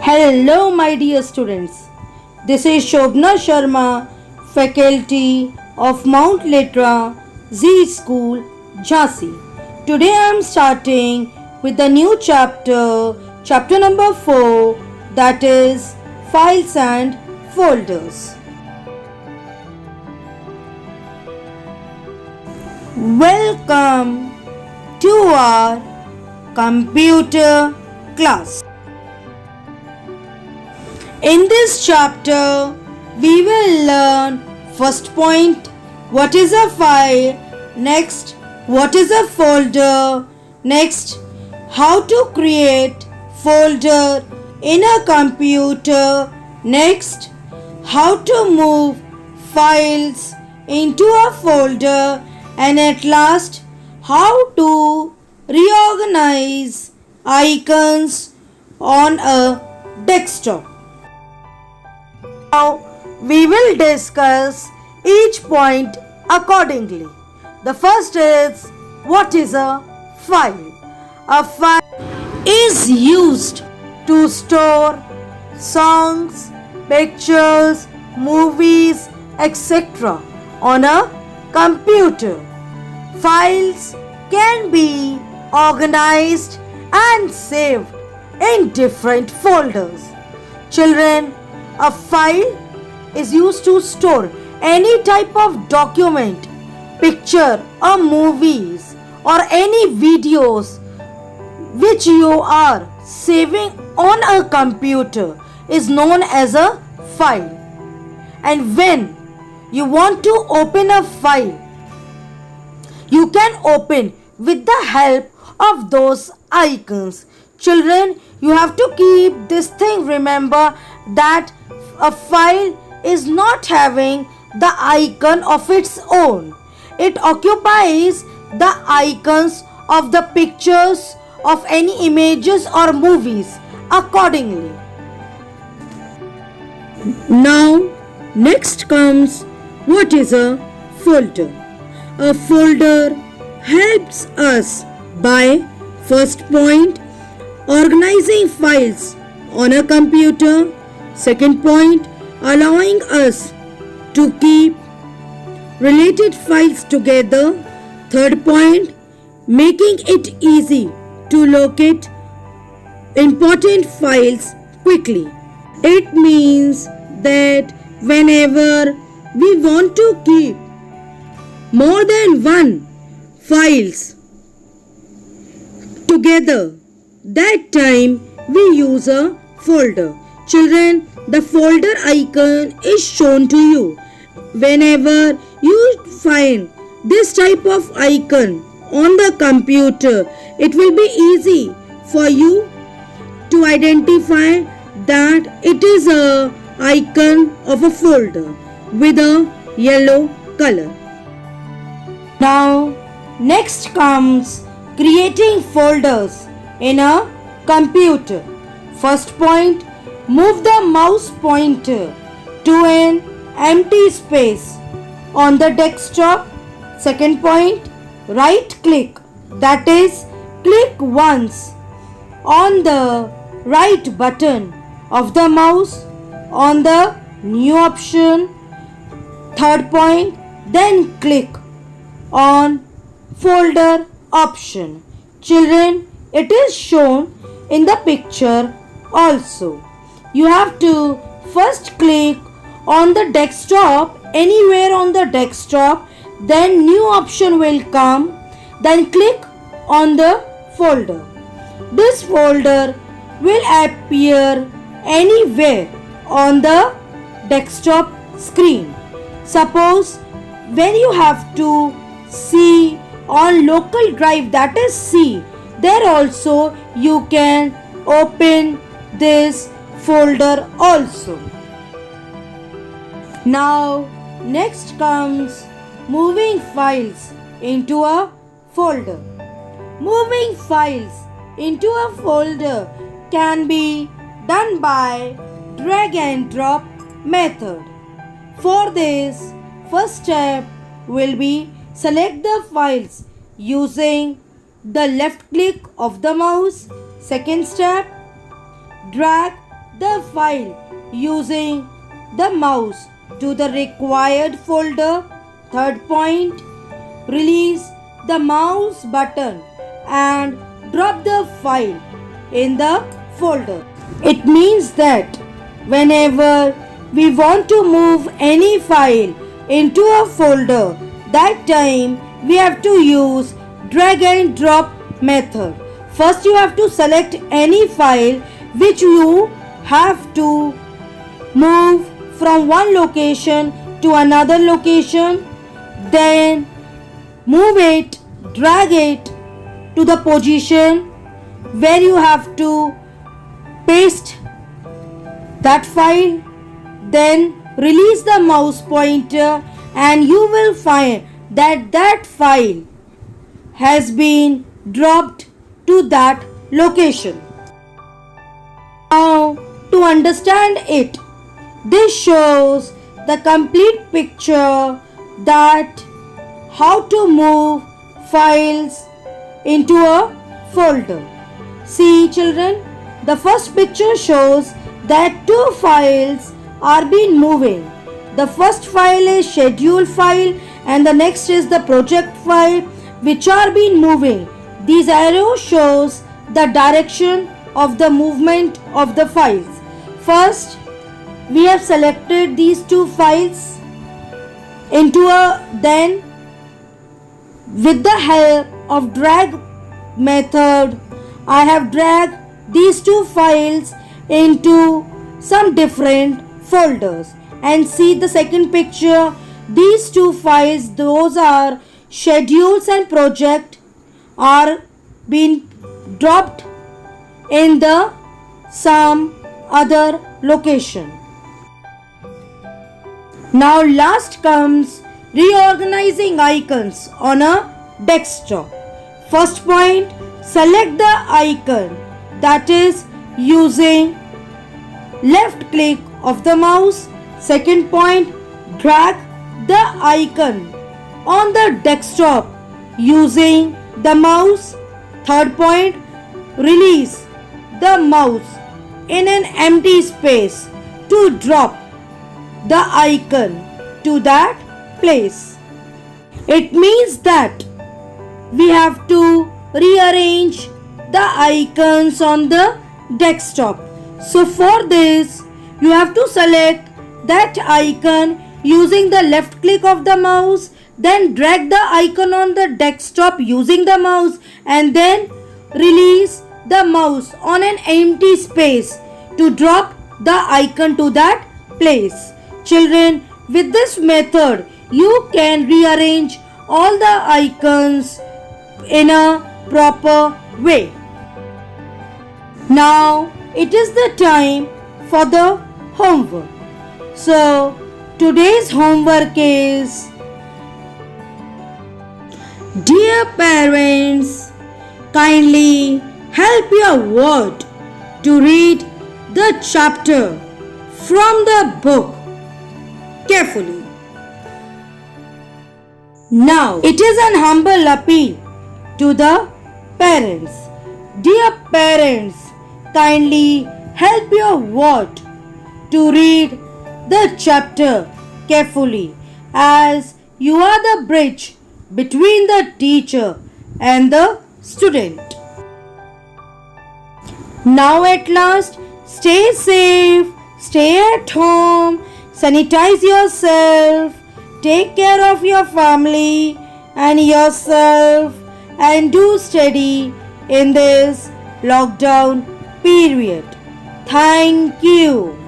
Hello, my dear students. This is Shobna Sharma, faculty of Mount Litra Z School, Jhansi. Today I am starting with the new chapter number 4, that is files and folders. Welcome to our computer class. In this chapter, we will learn first point, what is a file, next, what is a folder, next, how to create folder in a computer, next, how to move files into a folder, and at last, how to reorganize icons on a desktop. Now we will discuss each point accordingly. The first is, what is a file? A file is used to store songs, pictures, movies, etc. on a computer. Files can be organized and saved in different folders. Children, a file is used to store any type of document, picture or movies or any videos which you are saving on a computer is known as a file. And when you want to open a file, you can open with the help of those icons. Children, you have to keep this thing, remember that a file is not having the icon of its own. It occupies the icons of the pictures of any images or movies accordingly. Now, next comes, what is a folder? A folder helps us by, first point, organizing files on a computer. Second point, allowing us to keep related files together. Third point, making it easy to locate important files quickly. It means that whenever we want to keep more than one files together, that time we use a folder. Children, the folder icon is shown to you. Whenever you find this type of icon on the computer, it will be easy for you to identify that it is a icon of a folder with a yellow color. Now, next comes creating folders in a computer. First point, move the mouse pointer to an empty space on the desktop. Second point, right click, that is, click once on the right button of the mouse on the new option. Third point, then click on folder option. Children, it is shown in the picture also. You have to first click on the desktop, anywhere on the desktop, then new option will come, then click on the folder. This folder will appear anywhere on the desktop screen. Suppose when you have to see on local drive, that is C, there also you can open this folder also. Now, next comes moving files into a folder. Moving files into a folder can be done by drag and drop method. For this, first step will be select the files using the left click of the mouse. Second step, drag the file using the mouse to the required folder. Third point, release the mouse button and drop the file in the folder. It means that whenever we want to move any file into a folder, that time we have to use drag and drop method. First you have to select any file which you have to move from one location to another location. Then move it, drag it to the position where you have to paste that file. Then release the mouse pointer and you will find that that file has been dropped to that location. Now to understand it, this shows the complete picture that how to move files into a folder. See children, the first picture shows that two files are been moving. The first file is schedule file and the next is the project file which are been moving. These arrows shows the direction of the movement of the files. First, we have selected these two files into a, then with the help of drag method, I have dragged these two files into some different folders. And see the second picture, these two files, those are schedules and project, are being dropped in the some other location. Now last comes reorganizing icons on a desktop. First point, select the icon, that is using left click of the mouse. Second point, drag the icon on the desktop using the mouse. Third point, release the mouse in an empty space to drop the icon to that place. It means that we have to rearrange the icons on the desktop. So for this, you have to select that icon using the left click of the mouse, then drag the icon on the desktop using the mouse, and then release the mouse on an empty space to drop the icon to that place. Children, with this method, you can rearrange all the icons in a proper way. Now it is the time for the homework. So today's homework is, dear parents, kindly help your ward to read the chapter from the book carefully. Now it is an humble appeal to the parents. Dear parents, kindly help your ward to read the chapter carefully, as you are the bridge between the teacher and the student. Now at last, stay safe, stay at home, sanitize yourself, take care of your family and yourself, and do study in this lockdown period. Thank you.